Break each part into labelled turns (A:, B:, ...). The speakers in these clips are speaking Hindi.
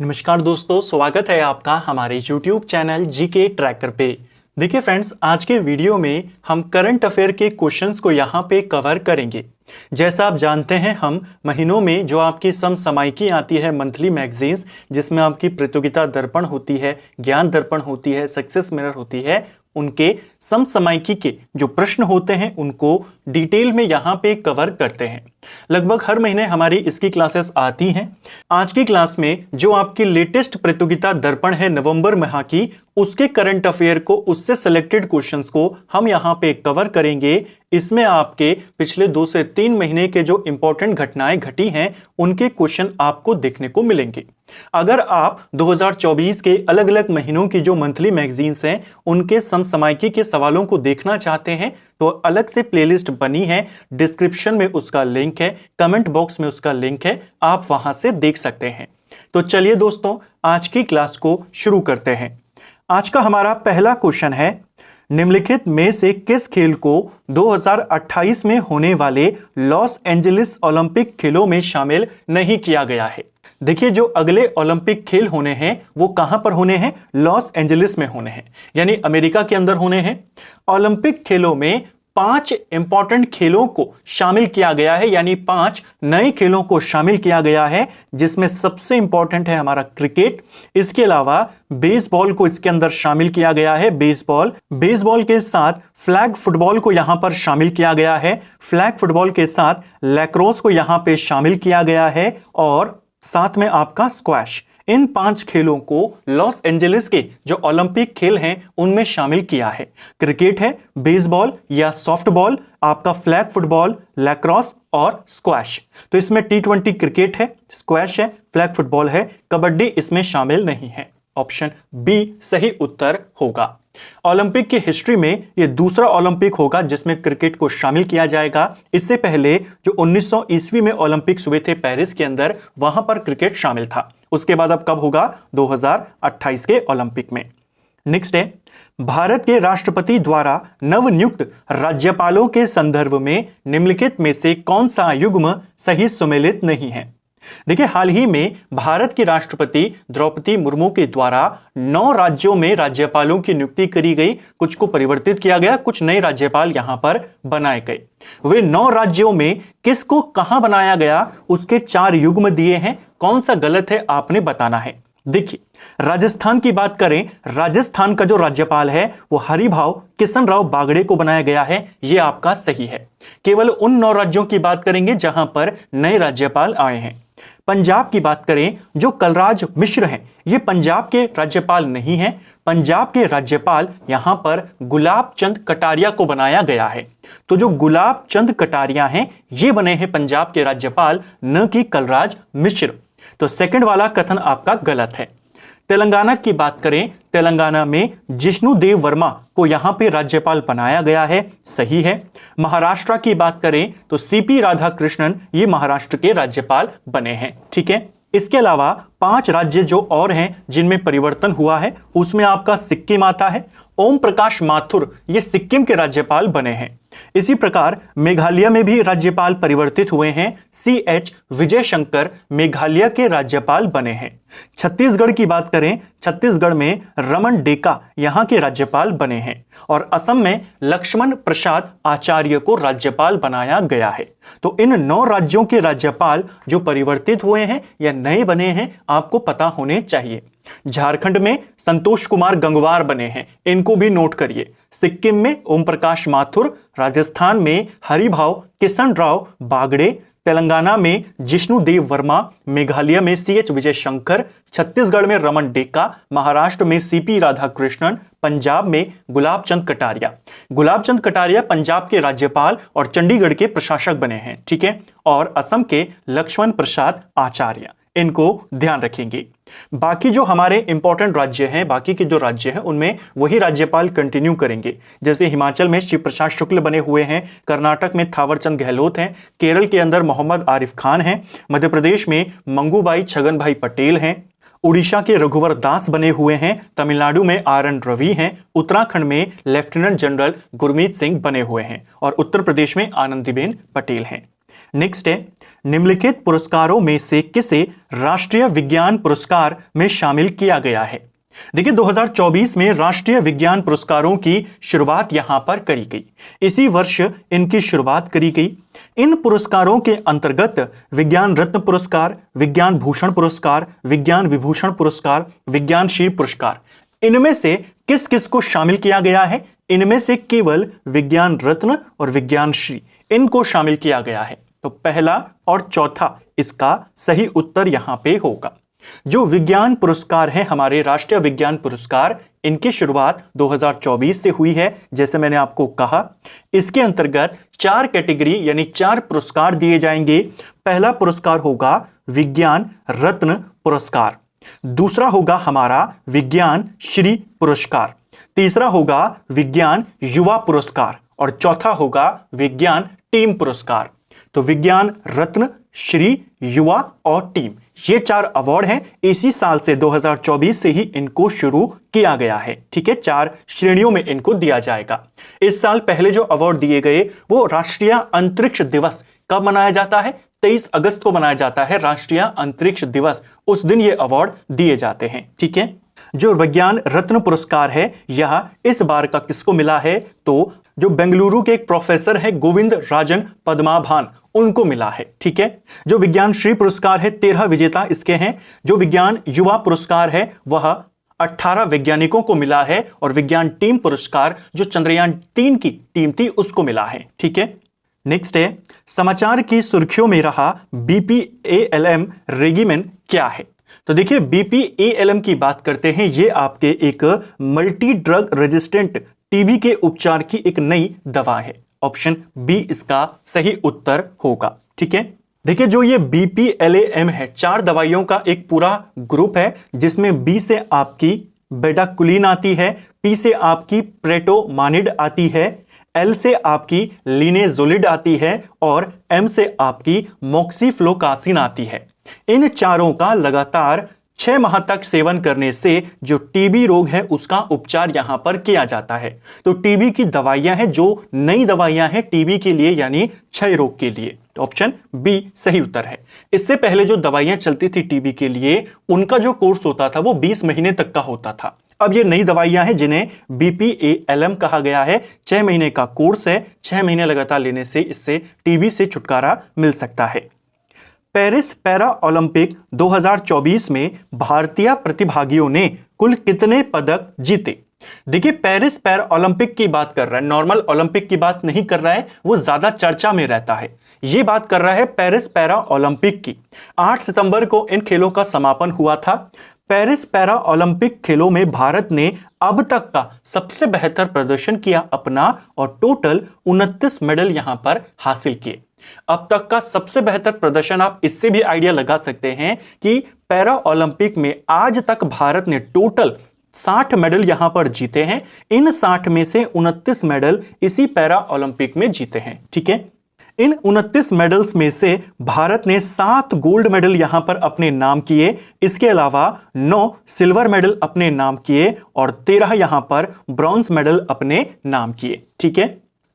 A: नमस्कार दोस्तों, स्वागत है आपका हमारे YouTube चैनल जीके ट्रैकर पे। देखिए फ्रेंड्स, आज के वीडियो में हम करंट अफेयर के क्वेश्चंस को यहाँ पे कवर करेंगे। जैसा आप जानते हैं, हम महीनों में जो आपकी समसामयिकी आती है, मंथली मैगजीन्स, जिसमें आपकी प्रतियोगिता दर्पण होती है, ज्ञान दर्पण होती है, सक्सेस मिरर होती है, उनके समसामयिकी के जो प्रश्न होते हैं उनको डिटेल में यहाँ पे कवर करते हैं। लगभग हर महीने हमारी इसकी क्लासेस आती हैं। आज की क्लास में जो आपकी लेटेस्ट प्रतियोगिता दर्पण है नवंबर माह की, उसके करंट अफेयर को, उससे सिलेक्टेड क्वेश्चंस को हम यहाँ पे कवर करेंगे। इसमें आपके पिछले 2 से 3 महीने के जो इंपॉर्टेंट घटनाएं घटी हैं उनके क्वेश्चन आपको देखने को मिलेंगे। अगर आप 2024 के अलग अलग महीनों की जो मंथली मैगजीन्स हैं उनके समसामयिकी के सवालों को देखना चाहते हैं तो अलग से प्लेलिस्ट बनी है, डिस्क्रिप्शन में उसका लिंक है, कमेंट बॉक्स में उसका लिंक है, आप वहां से देख सकते हैं। तो चलिए दोस्तों, आज की क्लास को शुरू करते हैं। आज का हमारा पहला क्वेश्चन है, निम्नलिखित में से किस खेल को 2028 में होने वाले लॉस एंजलिस ओलंपिक खेलों में शामिल नहीं किया गया है? देखिए, जो अगले ओलंपिक खेल होने हैं वो कहां पर होने हैं? लॉस एंजलिस में होने हैं, यानी अमेरिका के अंदर होने हैं। ओलंपिक खेलों में 5 इंपॉर्टेंट खेलों को शामिल किया गया है, यानी 5 नए खेलों को शामिल किया गया है, जिसमें सबसे इंपॉर्टेंट है हमारा क्रिकेट। इसके अलावा बेसबॉल को इसके अंदर शामिल किया गया है। बेसबॉल के साथ फ्लैग फुटबॉल को यहां पर शामिल किया गया है। फ्लैग फुटबॉल के साथ लैक्रोस को यहां पे शामिल किया गया है और साथ में आपका स्क्वैश। इन 5 खेलों को लॉस एंजलिस के जो ओलंपिक खेल हैं उनमें शामिल किया है। क्रिकेट है, बेसबॉल या सॉफ्टबॉल, आपका फ्लैग फुटबॉल, लैक्रोस और स्क्वैश। तो इसमें T20 क्रिकेट है, स्क्वैश है, फ्लैग फुटबॉल है, कबड्डी इसमें शामिल नहीं है। ऑप्शन बी सही उत्तर होगा। ओलंपिक की हिस्ट्री में यह दूसरा ओलंपिक होगा जिसमें क्रिकेट को शामिल किया जाएगा। इससे पहले जो 1900 ईस्वी में ओलंपिक्स हुए थे पेरिस के अंदर, वहां पर क्रिकेट शामिल था। उसके बाद अब कब होगा? 2028 के ओलंपिक में। नेक्स्ट है, भारत के राष्ट्रपति द्वारा नवनियुक्त राज्यपालों के संदर्भ में निम्नलिखित में से कौन सा युग्म सही सुमेलित नहीं है? देखिए, हाल ही में भारत की राष्ट्रपति द्रौपदी मुर्मू के द्वारा 9 राज्यों में राज्यपालों की नियुक्ति करी गई। कुछ को परिवर्तित किया गया, कुछ नए राज्यपाल यहां पर बनाए गए। वे 9 राज्यों में किसको कहां बनाया गया, उसके 4 युग्म दिए हैं। कौन सा गलत है आपने बताना है। देखिए, राजस्थान की बात करें, राजस्थान का जो राज्यपाल है वो हरिभाऊ किशनराव बागड़े को बनाया गया है, ये आपका सही है। केवल उन 9 राज्यों की बात करेंगे जहां पर नए राज्यपाल आए हैं। पंजाब की बात करें, जो कलराज मिश्र हैं, ये पंजाब के राज्यपाल नहीं हैं। पंजाब के राज्यपाल यहां पर गुलाब चंद कटारिया को बनाया गया है। तो जो गुलाब चंद कटारिया हैं ये बने हैं पंजाब के राज्यपाल, न कि कलराज मिश्र। तो सेकंड वाला कथन आपका गलत है। तेलंगाना की बात करें, तेलंगाना में जिष्णु देव वर्मा को यहां पे राज्यपाल बनाया गया है, सही है। महाराष्ट्र की बात करें तो सीपी राधाकृष्णन ये महाराष्ट्र के राज्यपाल बने हैं, ठीक है। इसके अलावा 5 राज्य जो और हैं जिनमें परिवर्तन हुआ है, उसमें आपका सिक्किम आता है। ओम प्रकाश माथुर ये सिक्किम के राज्यपाल बने हैं। इसी प्रकार मेघालय में भी राज्यपाल परिवर्तित हुए हैं। CH विजय शंकर मेघालय के राज्यपाल बने हैं। छत्तीसगढ़ की बात करें, छत्तीसगढ़ में रमन डेका यहां के राज्यपाल बने हैं और असम में लक्ष्मण प्रसाद आचार्य को राज्यपाल बनाया गया है। तो इन 9 राज्यों के राज्यपाल जो परिवर्तित हुए हैं या नए बने हैं आपको पता होने चाहिए। झारखंड में संतोष कुमार गंगवार बने हैं, इनको भी नोट करिए। सिक्किम में ओम प्रकाश माथुर, राजस्थान में हरिभाऊ किशनराव बागड़े, तेलंगाना में जिष्णु देव वर्मा, मेघालय में CH विजय शंकर, छत्तीसगढ़ में रमन डेका, महाराष्ट्र में CP राधाकृष्णन, पंजाब में गुलाब चंद कटारिया। गुलाब चंद कटारिया पंजाब के राज्यपाल और चंडीगढ़ के प्रशासक बने हैं, ठीक है। और असम के लक्ष्मण प्रसाद आचार्य, इनको ध्यान रखेंगे। बाकी जो हमारे इंपॉर्टेंट राज्य हैं, बाकी के जो राज्य हैं उनमें वही राज्यपाल कंटिन्यू करेंगे। जैसे हिमाचल में शिव प्रसाद शुक्ल बने हुए हैं, कर्नाटक में थावरचंद गहलोत हैं, केरल के अंदर मोहम्मद आरिफ खान हैं, मध्य प्रदेश में मंगूभाई छगन भाई पटेल हैं, उड़ीसा के रघुवर दास बने हुए हैं, तमिलनाडु में RN रवि हैं, उत्तराखंड में लेफ्टिनेंट जनरल गुरमीत सिंह बने हुए हैं और उत्तर प्रदेश में आनंदीबेन पटेल हैं। नेक्स्ट है, निम्नलिखित पुरस्कारों में से किसे राष्ट्रीय विज्ञान पुरस्कार में शामिल किया गया है? देखिए 2024 में राष्ट्रीय विज्ञान पुरस्कारों की शुरुआत यहां पर करी गई। इसी वर्ष इनकी शुरुआत करी गई। इन पुरस्कारों के अंतर्गत विज्ञान रत्न पुरस्कार, विज्ञान भूषण पुरस्कार, विज्ञान विभूषण पुरस्कार, विज्ञान श्री पुरस्कार, इनमें से किस किस को शामिल किया गया है? इनमें से केवल विज्ञान रत्न और विज्ञान श्री इनको शामिल किया गया है। तो पहला और चौथा इसका सही उत्तर यहां पे होगा। जो विज्ञान पुरस्कार है हमारे राष्ट्रीय विज्ञान पुरस्कार, इनकी शुरुआत 2024 से हुई है। जैसे मैंने आपको कहा, इसके अंतर्गत 4 कैटेगरी यानी 4 पुरस्कार दिए जाएंगे। पहला पुरस्कार होगा विज्ञान रत्न पुरस्कार, दूसरा होगा हमारा विज्ञान श्री पुरस्कार, तीसरा होगा विज्ञान युवा पुरस्कार और चौथा होगा विज्ञान टीम पुरस्कार। तो विज्ञान रत्न, श्री, युवा और टीम, ये 4 अवार्ड हैं। इसी साल से 2024 से ही इनको शुरू किया गया है। ठीक है, 4 श्रेणियों में इनको दिया जाएगा। इस साल पहले जो अवार्ड दिए गए वो राष्ट्रीय अंतरिक्ष दिवस कब मनाया जाता है? 23 अगस्त को मनाया जाता है राष्ट्रीय अंतरिक्ष दिवस। उस दिन ये अवार्ड दिए जाते हैं। ठीक है, जो विज्ञान रत्न पुरस्कार है यह इस बार का किसको मिला है? तो जो बेंगलुरु के एक प्रोफेसर है गोविंद राजन पद्माभान, उनको मिला है। ठीक है, जो विज्ञान श्री पुरस्कार है 13 विजेता इसके हैं। जो विज्ञान युवा पुरस्कार है वह 18 वैज्ञानिकों को मिला है और विज्ञान टीम पुरस्कार जो चंद्रयान 3 की टीम थी उसको मिला है। ठीक है, नेक्स्ट है समाचार की सुर्खियों में रहा BPALM रेगिमेन क्या है? तो देखिए BPALM की बात करते हैं। ये आपके एक मल्टी ड्रग रेजिस्टेंट टीबी के उपचार की एक नई दवा है। ऑप्शन बी इसका सही उत्तर होगा। ठीक है, देखिए जो ये BPALM है 4 दवाइयों का एक पूरा ग्रुप है, जिसमें बी से आपकी बेडाकुलिन आती है, पी से आपकी प्रेटोमानिड आती है, एल से आपकी लिनेजोलिड आती है और एम से आपकी मोक्सीफ्लोकासिन आती है। इन चारों का लगातार 6 माह तक सेवन करने से जो टीबी रोग है उसका उपचार यहां पर किया जाता है। तो टीबी की दवाइयां हैं जो नई दवाइयां हैं टीबी के लिए यानी क्षय रोग के लिए। तो ऑप्शन बी सही उत्तर है। इससे पहले जो दवाइयां चलती थी टीबी के लिए उनका जो कोर्स होता था वो 20 महीने तक का होता था। अब ये नई दवाइयां हैं जिन्हें BPALM कहा गया है। 6 महीने का कोर्स है, 6 महीने लगातार लेने से इससे टीबी से छुटकारा मिल सकता है। पेरिस पैरा ओलंपिक 2024 में भारतीय प्रतिभागियों ने कुल कितने पदक जीते? देखिए पेरिस पैरा ओलंपिक की बात कर रहा है, नॉर्मल ओलंपिक की बात नहीं कर रहा है, वो ज्यादा चर्चा में रहता है। ये बात कर रहा है पेरिस पैरा ओलंपिक की। 8 सितंबर को इन खेलों का समापन हुआ था। पेरिस पैरा ओलंपिक खेलों में भारत ने अब तक का सबसे बेहतर प्रदर्शन किया अपना और टोटल 29 मेडल यहां पर हासिल किए। अब तक का सबसे बेहतर प्रदर्शन, आप इससे भी आइडिया लगा सकते हैं कि पैरा ओलंपिक में आज तक भारत ने टोटल 60 मेडल यहां पर जीते हैं। इन 60 में से 29 मेडल इसी पैरा ओलंपिक में जीते हैं। ठीक है, इन 29 मेडल्स में से भारत ने 7 गोल्ड मेडल यहां पर अपने नाम किए। इसके अलावा 9 सिल्वर मेडल अपने नाम किए और 13 यहां पर ब्रॉन्ज मेडल अपने नाम किए। ठीक है,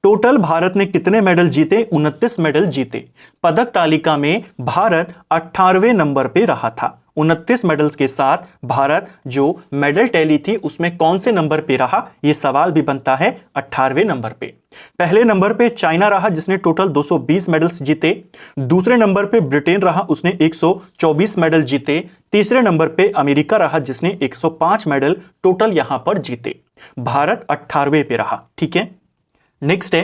A: टोटल भारत ने कितने मेडल जीते? 29 मेडल जीते। पदक तालिका में भारत 18वें नंबर पे रहा था। 29 मेडल्स के साथ भारत जो मेडल टैली थी उसमें कौन से नंबर पे रहा? यह सवाल भी बनता है। 18वें नंबर पे। पहले नंबर पे चाइना रहा जिसने टोटल 220 मेडल्स जीते। दूसरे नंबर पे ब्रिटेन रहा, उसने 124 मेडल जीते। तीसरे नंबर पे अमेरिका रहा जिसने 105 मेडल टोटल यहां पर जीते। भारत 18वें पे रहा। ठीक है, नेक्स्ट है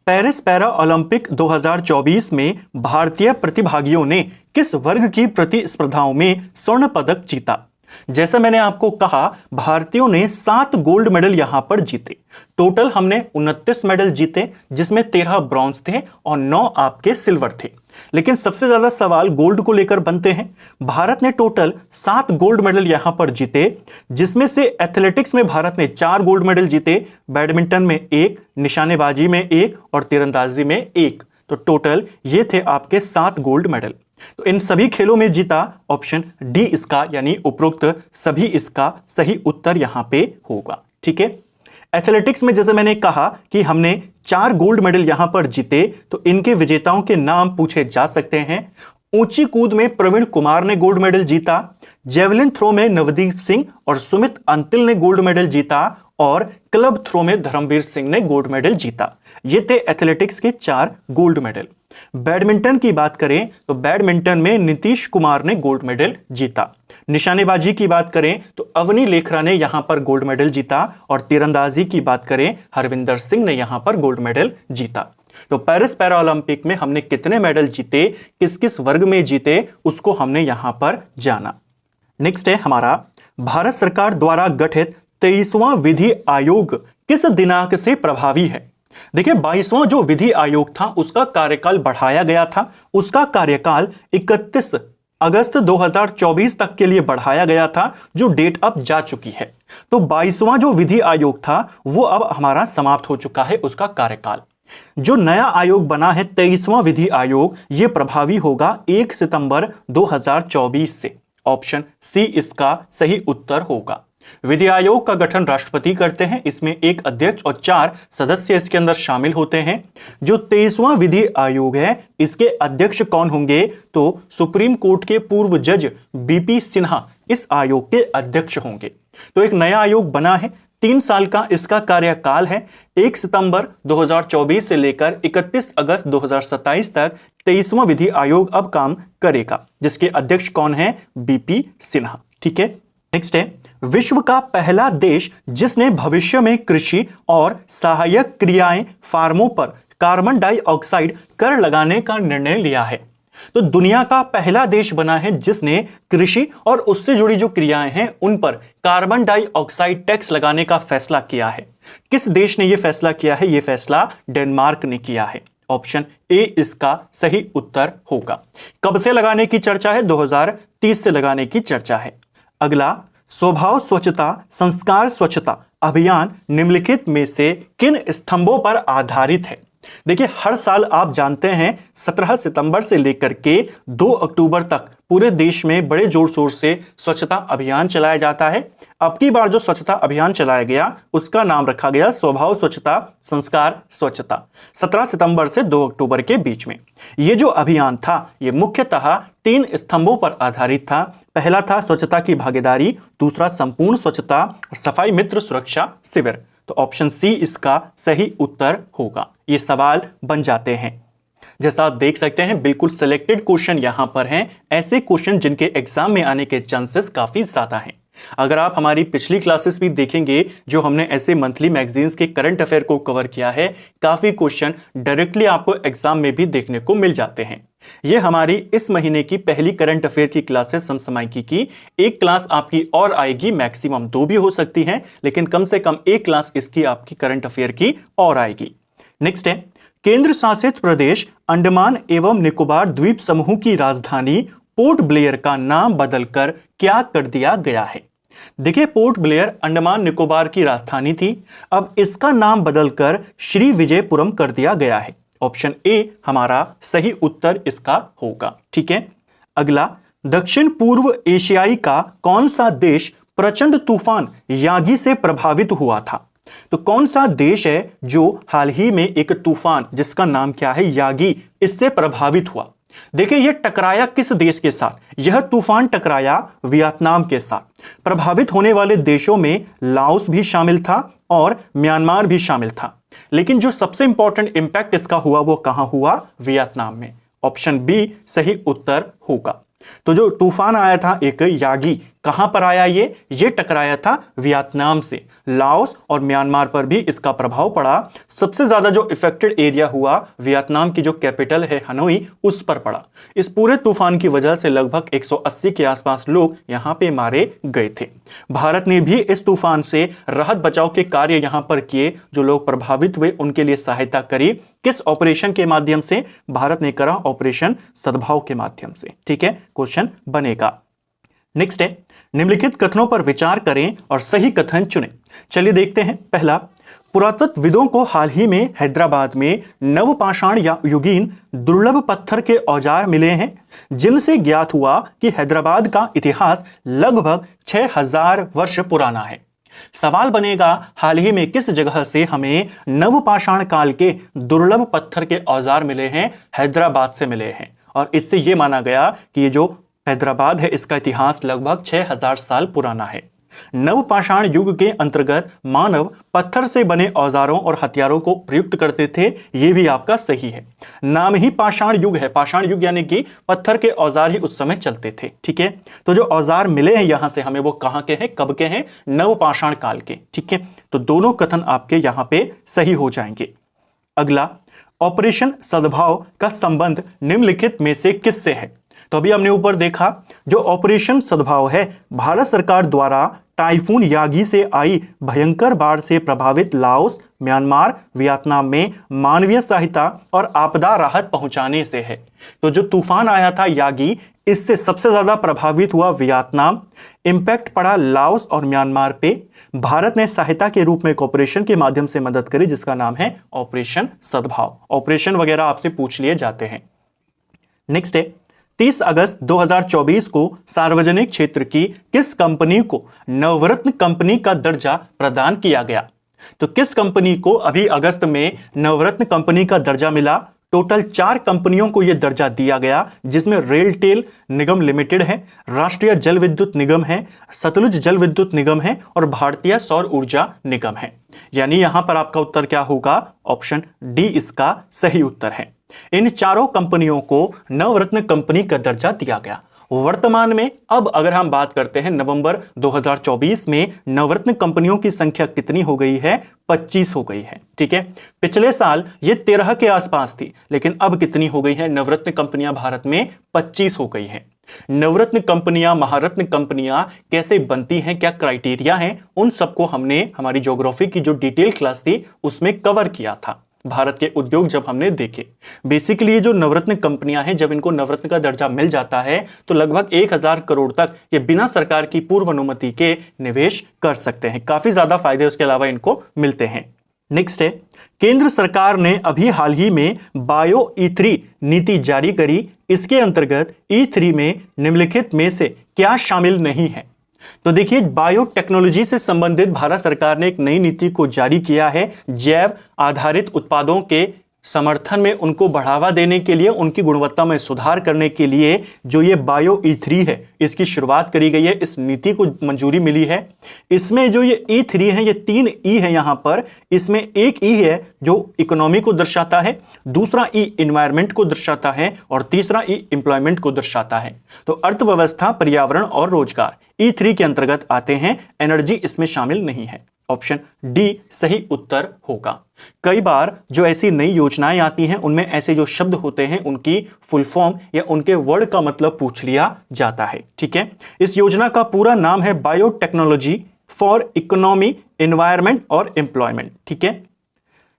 A: पेरिस पैरा ओलंपिक 2024 में भारतीय प्रतिभागियों ने किस वर्ग की प्रतिस्पर्धाओं में स्वर्ण पदक जीता? जैसा मैंने आपको कहा भारतीयों ने 7 गोल्ड मेडल यहां पर जीते। टोटल हमने 29 मेडल जीते जिसमें 13 ब्रॉन्ज थे और 9 आपके सिल्वर थे। लेकिन सबसे ज्यादा सवाल गोल्ड को लेकर बनते हैं। भारत ने टोटल 7 गोल्ड मेडल यहां पर जीते, जिसमें से एथलेटिक्स में भारत ने 4 गोल्ड मेडल जीते, बैडमिंटन में 1, निशानेबाजी में 1 और तीरंदाजी में 1। तो टोटल ये थे आपके 7 गोल्ड मेडल। तो इन सभी खेलों में जीता ऑप्शन डी इसका यानी उपरोक्त सभी इसका सही उत्तर यहां पे होगा। ठीक है, एथलेटिक्स में जैसे मैंने कहा कि हमने 4 गोल्ड मेडल यहां पर जीते, तो इनके विजेताओं के नाम पूछे जा सकते हैं। ऊंची कूद में प्रवीण कुमार ने गोल्ड मेडल जीता, जेवलिन थ्रो में नवदीप सिंह और सुमित अंतिल ने गोल्ड मेडल जीता और क्लब थ्रो में धर्मवीर सिंह ने गोल्ड मेडल जीता। ये थे एथलेटिक्स के 4 गोल्ड मेडल। बैडमिंटन की बात करें तो बैडमिंटन में नीतीश कुमार ने गोल्ड मेडल जीता। निशानेबाजी की बात करें तो अवनी लेखरा ने यहां पर गोल्ड मेडल जीता और तीरंदाजी की बात करें हरविंदर सिंह ने यहां पर गोल्ड मेडल जीता। तो पेरिस पैरालंपिक में हमने कितने मेडल जीते, किस किस वर्ग में जीते, उसको हमने यहां पर जाना। नेक्स्ट है हमारा, भारत सरकार द्वारा गठित 23वां विधि आयोग किस दिनांक से प्रभावी है। देखिए 22वां जो विधि आयोग था उसका कार्यकाल बढ़ाया गया था, उसका कार्यकाल 31 अगस्त 2024 तक के लिए बढ़ाया गया था, जो डेट अब जा चुकी है। तो 22वां जो विधि आयोग था वो अब हमारा समाप्त हो चुका है उसका कार्यकाल। जो नया आयोग बना है 23वां विधि आयोग, ये प्रभावी होगा 1 सितंबर 2024 से। ऑप्शन सी इसका सही उत्तर होगा। विधि आयोग का गठन राष्ट्रपति करते हैं, इसमें एक अध्यक्ष और 4 सदस्य इसके अंदर शामिल होते हैं। जो 23वां विधि आयोग है इसके अध्यक्ष कौन होंगे, तो सुप्रीम कोर्ट के पूर्व जज बीपी सिन्हा इस आयोग के अध्यक्ष होंगे। तो एक नया आयोग बना है, 3 साल का इसका कार्यकाल है। 1 सितंबर 2024 से लेकर 31 अगस्त 2027 तक 23वां विधि आयोग अब काम करेगा, जिसके अध्यक्ष कौन है, बीपी सिन्हा। ठीक है। नेक्स्ट है, विश्व का पहला देश जिसने भविष्य में कृषि और सहायक क्रियाएं फार्मों पर कार्बन डाइऑक्साइड कर लगाने का निर्णय लिया है। तो दुनिया का पहला देश बना है जिसने कृषि और उससे जुड़ी जो क्रियाएं हैं उन पर कार्बन डाइऑक्साइड टैक्स लगाने का फैसला किया है। किस देश ने यह फैसला किया है? यह फैसला डेनमार्क ने किया है। ऑप्शन ए इसका सही उत्तर होगा। कब से लगाने की चर्चा है? 2030 से लगाने की चर्चा है। अगला, स्वभाव स्वच्छता संस्कार स्वच्छता अभियान निम्नलिखित में से किन स्तंभों पर आधारित है? देखिए हर साल आप जानते हैं 17 सितंबर से लेकर के 2 अक्टूबर तक पूरे देश में बड़े जोर शोर से स्वच्छता अभियान चलाया जाता है। अब की बार जो स्वच्छता अभियान चलाया गया उसका नाम रखा गया स्वभाव स्वच्छता संस्कार स्वच्छता, 17 सितंबर से 2 अक्टूबर के बीच में। ये जो अभियान था ये मुख्यतः 3 स्तंभों पर आधारित था। पहला था स्वच्छता की भागीदारी, दूसरा संपूर्ण स्वच्छता और सफाई मित्र सुरक्षा शिविर। तो ऑप्शन सी इसका सही उत्तर होगा। ये सवाल बन जाते हैं, जैसा आप देख सकते हैं बिल्कुल सिलेक्टेड क्वेश्चन यहां पर हैं, ऐसे क्वेश्चन जिनके एग्जाम में आने के चांसेस काफी ज्यादा हैं। अगर आप हमारी पिछली क्लासेस भी देखेंगे जो हमने ऐसे मंथली मैगजीन्स के करंट अफेयर को कवर किया है, काफी क्वेश्चन डायरेक्टली आपको एग्जाम में भी देखने को मिल जाते हैं। ये हमारी इस महीने की पहली करंट अफेयर की क्लासेस समसामयिकी की एक क्लास आपकी और आएगी, मैक्सिमम 2 भी हो सकती हैं, लेकिन कम से कम एक क्लास इसकी आपकी करंट अफेयर की और आएगी। नेक्स्ट है, केंद्र शासित प्रदेश अंडमान एवं निकोबार द्वीप समूह की राजधानी पोर्ट ब्लेयर का नाम बदलकर क्या कर दिया गया है? देखिए पोर्ट ब्लेयर अंडमान निकोबार की राजधानी थी, अब इसका नाम बदलकर श्री विजयपुरम कर दिया गया है। ऑप्शन ए हमारा सही उत्तर इसका होगा। ठीक है। अगला, दक्षिण पूर्व एशियाई का कौन सा देश प्रचंड तूफान यागी से प्रभावित हुआ था? तो कौन सा देश है जो हाल ही में एक तूफान जिसका नाम क्या है, यागी, इससे प्रभावित हुआ? देखिए यह टकराया किस देश के साथ? यह तूफान टकराया वियतनाम के साथ। प्रभावित होने वाले देशों में लाओस भी शामिल था और म्यांमार भी शामिल था, लेकिन जो सबसे इंपॉर्टेंट इंपैक्ट इसका हुआ वो कहां हुआ? वियतनाम में। ऑप्शन बी सही उत्तर होगा। तो जो तूफान आया था एक यागी, कहां पर आया? ये टकराया था वियतनाम से। लाओस और म्यांमार पर भी इसका प्रभाव पड़ा। सबसे ज्यादा जो इफेक्टेड एरिया हुआ वियतनाम की जो कैपिटल है हनोई, उस पर पड़ा। इस पूरे तूफान की वजह से लगभग 180 के आसपास लोग यहां पे मारे गए थे। भारत ने भी इस तूफान से राहत बचाव के कार्य यहां पर किए, जो लोग प्रभावित हुए उनके लिए सहायता करी। किस ऑपरेशन के माध्यम से? भारत ने करा ऑपरेशन सद्भाव के माध्यम से। ठीक है, क्वेश्चन बनेगा। नेक्स्ट है, निम्नलिखित कथनों पर विचार करें और सही कथन चुनें। चलिए देखते हैं। पहला, पुरातत्वविदों को हाल ही में हैदराबाद में नवपाषाण या युगीन दुर्लभ पत्थर के औजार मिले हैं, जिनसे ज्ञात हुआ कि हैदराबाद का इतिहास लगभग 6000 वर्ष पुराना है। सवाल बनेगा हाल ही में किस जगह से हमें नवपाषाण काल के दुर्लभ पत्थर के औजार मिले हैं? हैदराबाद से मिले हैं। और इससे यह माना गया कि ये जो हैदराबाद है इसका इतिहास लगभग 6000 साल पुराना है। नवपाषाण युग के अंतर्गत मानव पत्थर से बने औजारों और हथियारों को प्रयुक्त करते थे, यह भी आपका सही है। नाम ही पाषाण युग है, पाषाण युग यानी कि पत्थर के औजार ही उस समय चलते थे। ठीक है, तो जो औजार मिले हैं यहां से हमें वो कहां के हैं, कब के हैं, नवपाषाण काल के। ठीक है, तो दोनों कथन आपके यहां पे सही हो जाएंगे। अगला, ऑपरेशन सद्भाव का संबंध निम्नलिखित में से किससे है? तो अभी हमने ऊपर देखा जो ऑपरेशन सद्भाव है भारत सरकार द्वारा टाइफून यागी से आई भयंकर बाढ़ से प्रभावित लाओस, म्यांमार, वियतनाम में मानवीय सहायता और आपदा राहत पहुंचाने से है। तो जो तूफान आया था यागी, इससे सबसे ज्यादा प्रभावित हुआ वियतनाम, इंपैक्ट पड़ा लाओस और म्यांमार पे। भारत ने सहायता के रूप में एक ऑपरेशन के माध्यम से मदद करी जिसका नाम है ऑपरेशन सद्भाव। ऑपरेशन वगैरह आपसे पूछ लिए जाते हैं। नेक्स्ट है 30 अगस्त 2024 को सार्वजनिक क्षेत्र की किस कंपनी को नवरत्न कंपनी का दर्जा प्रदान किया गया? तो किस कंपनी को अभी अगस्त में नवरत्न कंपनी का दर्जा मिला? टोटल 4 कंपनियों को यह दर्जा दिया गया जिसमें रेलटेल निगम लिमिटेड है, राष्ट्रीय जल विद्युत निगम है, सतलुज जल विद्युत निगम है और भारतीय सौर ऊर्जा निगम है। यानी यहां पर आपका उत्तर क्या होगा? ऑप्शन डी इसका सही उत्तर है। इन चारों कंपनियों को नवरत्न कंपनी का दर्जा दिया गया। वर्तमान में अब अगर हम बात करते हैं नवंबर 2024 में नवरत्न कंपनियों की संख्या कितनी हो गई है? 25 हो गई है। ठीक है, पिछले साल ये 13 के आसपास थी, लेकिन अब कितनी हो गई है नवरत्न कंपनियां भारत में? 25 हो गई हैं। नवरत्न कंपनियां, महारत्न कंपनियां कैसे बनती हैं, क्या क्राइटेरिया है, उन सबको हमने हमारी ज्योग्राफी की जो डिटेल क्लास थी उसमें कवर किया था। भारत के उद्योग जब हमने देखे, बेसिकली जो नवरत्न कंपनियां हैं जब इनको नवरत्न का दर्जा मिल जाता है तो लगभग 1000 करोड़ तक ये बिना सरकार की पूर्व अनुमति के निवेश कर सकते हैं। काफी ज्यादा फायदे उसके अलावा इनको मिलते हैं। नेक्स्ट है, केंद्र सरकार ने अभी हाल ही में बायो E3 नीति जारी करी। इसके अंतर्गत E3 में निम्नलिखित में से क्या शामिल नहीं है? तो देखिए, बायोटेक्नोलॉजी से संबंधित भारत सरकार ने एक नई नीति को जारी किया है। जैव आधारित उत्पादों के समर्थन में, उनको बढ़ावा देने के लिए, उनकी गुणवत्ता में सुधार करने के लिए जो ये बायो E3 है इसकी शुरुआत करी गई है। इस नीति को मंजूरी मिली है। इसमें जो ये E3 है, ये 3 E है यहां पर। इसमें एक E है जो इकोनॉमी को दर्शाता है, दूसरा E इन्वायरमेंट को दर्शाता है और तीसरा E एम्प्लॉयमेंट को दर्शाता है। तो अर्थव्यवस्था, पर्यावरण और रोजगार E3 के अंतर्गत आते हैं। एनर्जी इसमें शामिल नहीं है। ऑप्शन डी सही उत्तर होगा। कई बार जो ऐसी नई योजनाएं आती हैं उनमें ऐसे जो शब्द होते हैं उनकी फुल फॉर्म या उनके वर्ड का मतलब पूछ लिया जाता है। ठीक है, इस योजना का पूरा नाम है बायोटेक्नोलॉजी फॉर इकोनॉमी, एनवायरमेंट और एम्प्लॉयमेंट। ठीक है,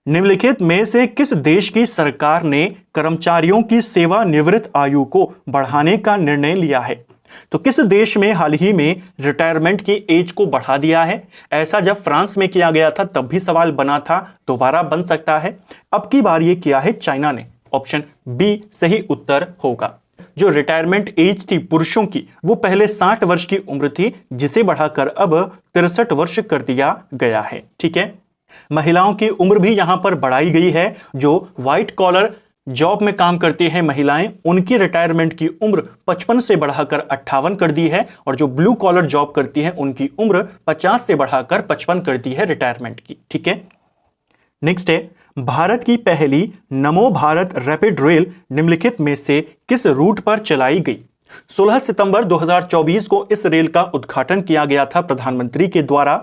A: निम्नलिखित में से किस देश की सरकार ने कर्मचारियों की सेवानिवृत्त आयु को बढ़ाने का निर्णय लिया है? तो किस देश में हाल ही में रिटायरमेंट की एज को बढ़ा दिया है? ऐसा जब फ्रांस में किया गया था तब भी सवाल बना था, दोबारा बन सकता है। अब की बार ये किया है चाइना ने। ऑप्शन बी सही उत्तर होगा। जो रिटायरमेंट एज थी पुरुषों की वो पहले 60 वर्ष की उम्र थी, जिसे बढ़ाकर अब 63 वर्ष कर दिया गया है। ठीक है, महिलाओं की उम्र भी यहां पर बढ़ाई गई है। जो व्हाइट कॉलर जॉब में काम करती हैं महिलाएं, उनकी रिटायरमेंट की उम्र 55 से बढ़ाकर 58 कर दी है और जो ब्लू कॉलर जॉब करती हैं उनकी उम्र 50 से बढ़ाकर 55 कर दी है रिटायरमेंट की। ठीक है, नेक्स्ट है, भारत की पहली नमो भारत रैपिड रेल निम्नलिखित में से किस रूट पर चलाई गई? 16 सितंबर 2024 को इस रेल का उद्घाटन किया गया था प्रधानमंत्री के द्वारा।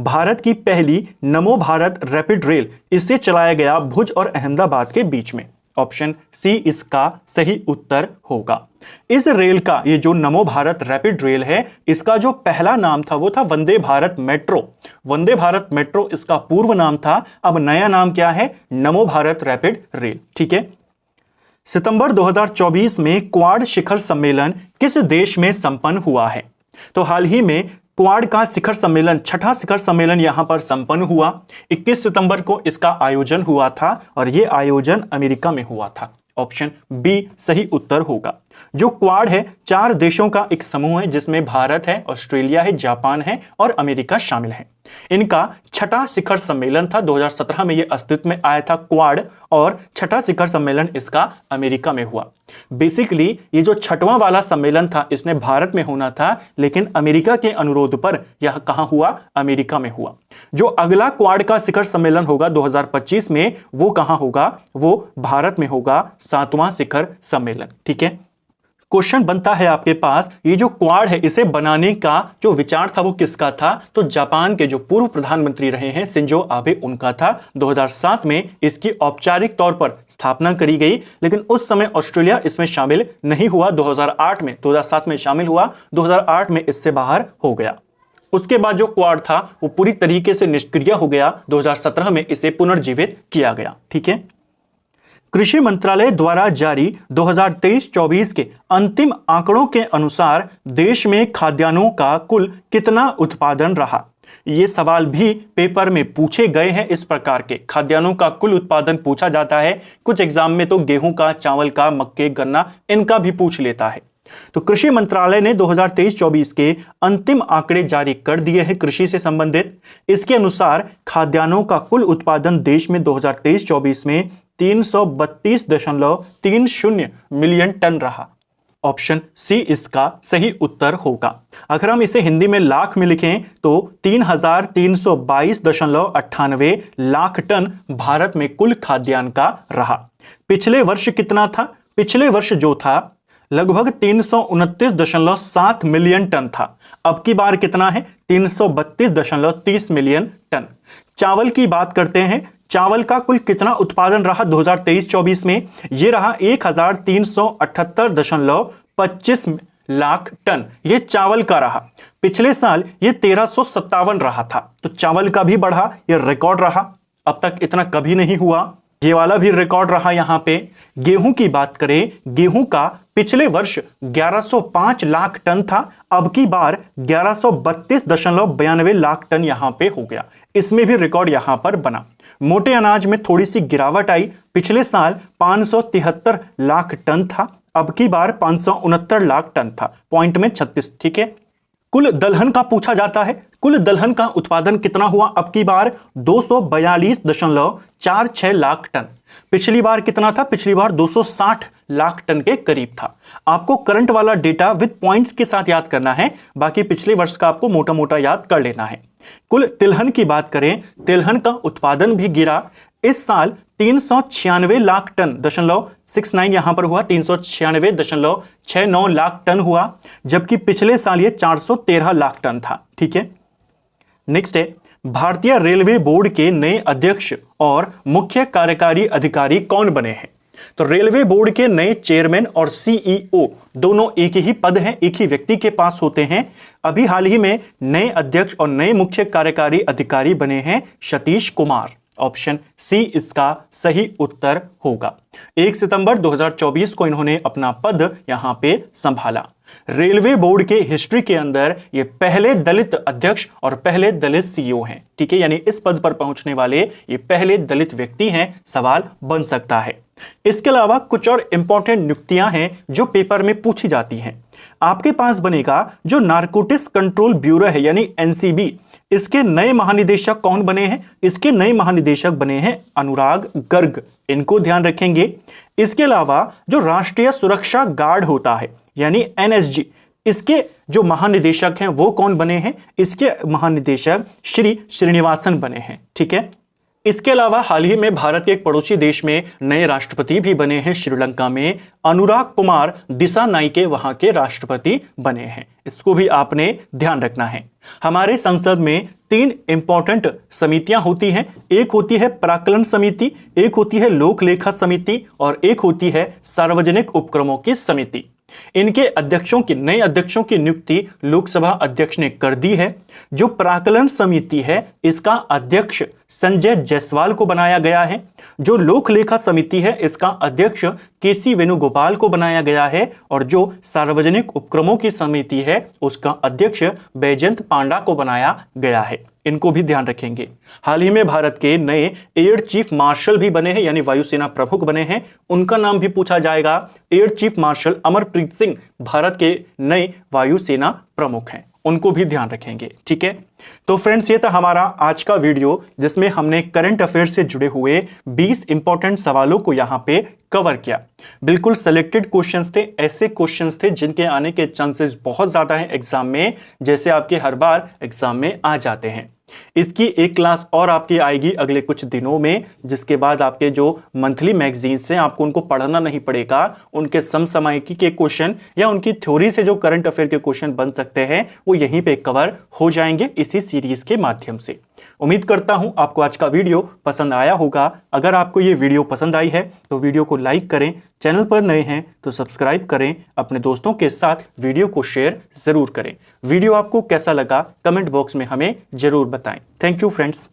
A: भारत की पहली नमो भारत रैपिड रेल, इसे चलाया गया भुज और अहमदाबाद के बीच में। ऑप्शन सी इसका सही उत्तर होगा। इस रेल का, ये जो नमो भारत रैपिड रेल है, इसका जो पहला नाम था वो था वंदे भारत मेट्रो। वंदे भारत मेट्रो इसका पूर्व नाम था। अब नया नाम क्या है? नमो भारत रैपिड रेल। ठीक है, सितंबर 2024 में क्वाड शिखर सम्मेलन किस देश में संपन्न हुआ है? तो हाल ही में क्वाड का शिखर सम्मेलन, छठा शिखर सम्मेलन यहां पर संपन्न हुआ। 21 सितंबर को इसका आयोजन हुआ था और यह आयोजन अमेरिका में हुआ था। ऑप्शन बी सही उत्तर होगा। जो क्वाड है 4 देशों का एक समूह है जिसमें भारत है, ऑस्ट्रेलिया है, जापान है और अमेरिका शामिल है। इनका छठा शिखर सम्मेलन था। 2017 में यह अस्तित्व में आया था क्वाड, और छठा शिखर सम्मेलन इसका अमेरिका में हुआ। बेसिकली ये जो छठवां वाला सम्मेलन था इसने भारत में होना था, लेकिन अमेरिका के अनुरोध पर यह कहां हुआ? अमेरिका में हुआ। जो अगला क्वाड का शिखर सम्मेलन होगा 2025 में, वो कहां होगा? वो भारत में होगा, 7वां शिखर सम्मेलन। ठीक है, क्वेश्चन बनता है आपके पास, ये जो क्वाड है इसे बनाने का जो विचार था वो किसका था? तो जापान के जो पूर्व प्रधानमंत्री रहे हैं शिंजो आबे, उनका था। 2007 में इसकी औपचारिक तौर पर स्थापना करी गई, लेकिन उस समय ऑस्ट्रेलिया इसमें शामिल नहीं हुआ। 2007 में शामिल हुआ, 2008 में इससे बाहर हो गया। उसके बाद जो क्वाड था वो पूरी तरीके से निष्क्रिय हो गया। 2017 में इसे पुनर्जीवित किया गया। ठीक है, कृषि मंत्रालय द्वारा जारी 2023-24 के अंतिम आंकड़ों के अनुसार देश में खाद्यान्नों का कुल कितना उत्पादन रहा? ये सवाल भी पेपर में पूछे गए हैं। इस प्रकार के खाद्यान्नों का कुल उत्पादन पूछा जाता है। कुछ एग्जाम में तो गेहूं का, चावल का, मक्के, गन्ना, इनका भी पूछ लेता है। तो कृषि मंत्रालय ने 2023-24 के अंतिम आंकड़े जारी कर दिए हैं कृषि से संबंधित। इसके अनुसार खाद्यान्नों का कुल उत्पादन देश में 2023-24 में 332.30 मिलियन टन रहा। ऑप्शन सी इसका सही उत्तर होगा। अगर हम इसे हिंदी में लाख में लिखें तो 3,322.98 लाख टन भारत में कुल खाद्यान्न का रहा। पिछले वर्ष कितना था? पिछले वर्ष जो था लगभग 329.7 मिलियन टन था। अब की बार कितना है? 332.30 मिलियन टन। चावल की बात करते हैं, चावल का कुल कितना उत्पादन रहा 2023-24 में? ये रहा 1,378.25 लाख टन, ये चावल का रहा। पिछले साल ये 1357 रहा था। तो चावल का भी बढ़ा, ये रिकॉर्ड रहा, अब तक इतना कभी नहीं हुआ। ये वाला भी रिकॉर्ड रहा। यहां पे गेहूं की बात करें, गेहूं का पिछले वर्ष 1105 लाख टन था, अब की बार 1132.92 लाख टन यहां पे हो गया। इसमें भी रिकॉर्ड यहां पर बना। मोटे अनाज में थोड़ी सी गिरावट आई। पिछले साल 573 लाख टन था, अब की बार 569 लाख टन था, पॉइंट में 36। ठीक है, कुल दलहन का पूछा जाता है। कुल दलहन का उत्पादन कितना हुआ? अब की बार 242.46 लाख टन। पिछली बार कितना था? पिछली बार 260 लाख टन के करीब था। आपको करंट वाला डेटा विद पॉइंट्स के साथ याद करना है, बाकी पिछले वर्ष का आपको मोटा मोटा याद कर लेना है। कुल तिलहन की बात करें, तिलहन का उत्पादन भी गिरा। इस साल 396 लाख टन 69 यहां पर हुआ, 396.69 लाख टन हुआ, जबकि पिछले साल ये 413 लाख टन था। ठीक है, नेक्स्ट है, भारतीय रेलवे बोर्ड के नए अध्यक्ष और मुख्य कार्यकारी अधिकारी कौन बने हैं? तो रेलवे बोर्ड के नए चेयरमैन और सीईओ दोनों एक ही पद हैं, एक ही व्यक्ति के पास होते हैं। अभी हाल ही में नए अध्यक्ष और नए मुख्य कार्यकारी अधिकारी बने हैं सतीश कुमार। ऑप्शन सी इसका सही उत्तर होगा। 1 सितंबर 2024 को इन्होंने अपना पद यहां पे संभाला। रेलवे बोर्ड के हिस्ट्री के अंदर ये पहले दलित अध्यक्ष और पहले दलित सीईओ हैं। ठीक है, यानी इस पद पर पहुंचने वाले ये पहले दलित व्यक्ति हैं। सवाल बन सकता है। इसके अलावा कुछ और इंपॉर्टेंट नियुक्तियां हैं जो पेपर में पूछी जाती हैं। आपके पास बनेगा जो नारकोटिक्स कंट्रोल ब्यूरो है यानी एनसीबी, इसके नए महानिदेशक कौन बने हैं? इसके नए महानिदेशक बने हैं अनुराग गर्ग, इनको ध्यान रखेंगे। इसके अलावा जो राष्ट्रीय सुरक्षा गार्ड होता है यानी एनएसजी, इसके जो महानिदेशक हैं वो कौन बने हैं? इसके महानिदेशक श्री श्रीनिवासन बने हैं। ठीक है, इसके अलावा हाल ही में भारत के एक पड़ोसी देश में नए राष्ट्रपति भी बने हैं। श्रीलंका में अनुराग कुमार दिसानाइके वहां के राष्ट्रपति बने हैं। इसको भी आपने ध्यान रखना है। हमारे संसद में 3 इंपॉर्टेंट समितियां होती हैं। एक होती है प्राक्कलन समिति, एक होती है लोक लेखा समिति और एक होती है सार्वजनिक उपक्रमों की समिति। इनके अध्यक्षों की, नए अध्यक्षों की नियुक्ति लोकसभा अध्यक्ष ने कर दी है। जो प्राक्कलन समिति है इसका अध्यक्ष संजय जायसवाल को बनाया गया है। जो लोक लेखा समिति है इसका अध्यक्ष केसी वेणुगोपाल को बनाया गया है और जो सार्वजनिक उपक्रमों की समिति है उसका अध्यक्ष बैजयंत पांडा को बनाया गया है। इनको भी ध्यान रखेंगे। हाल ही में भारत के नए एयर चीफ मार्शल भी बने हैं यानी वायुसेना प्रमुख बने हैं, उनका नाम भी पूछा जाएगा। Air chief marshal Amarpreet Singh Bharat के नए वायुसेना प्रमुख हैं, उनको भी ध्यान रखेंगे। ठीक है, तो फ्रेंड्स ये था हमारा आज का वीडियो जिसमें हमने करंट अफेयर से जुड़े हुए 20 इंपॉर्टेंट सवालों को यहां पे कवर किया। बिल्कुल सिलेक्टेड क्वेश्चंस थे, ऐसे क्वेश्चंस थे जिनके आने के चांसेस बहुत ज्यादा हैं एग्जाम में, जैसे आपके हर बार एग्जाम में आ जाते हैं। इसकी एक क्लास और आपकी आएगी अगले कुछ दिनों में, जिसके बाद आपके जो मंथली मैगजीन्स हैं आपको उनको पढ़ना नहीं पड़ेगा, उनके समसामयिकी के क्वेश्चन या उनकी थ्योरी से जो करंट अफेयर के क्वेश्चन बन सकते हैं वो यहीं पे कवर हो जाएंगे इसी सीरीज के माध्यम से। उम्मीद करता हूं आपको आज का वीडियो पसंद आया होगा। अगर आपको ये वीडियो पसंद आई है तो वीडियो को लाइक करें, चैनल पर नए हैं तो सब्सक्राइब करें, अपने दोस्तों के साथ वीडियो को शेयर जरूर करें। वीडियो आपको कैसा लगा कमेंट बॉक्स में हमें जरूर बताएं। Thank you friends.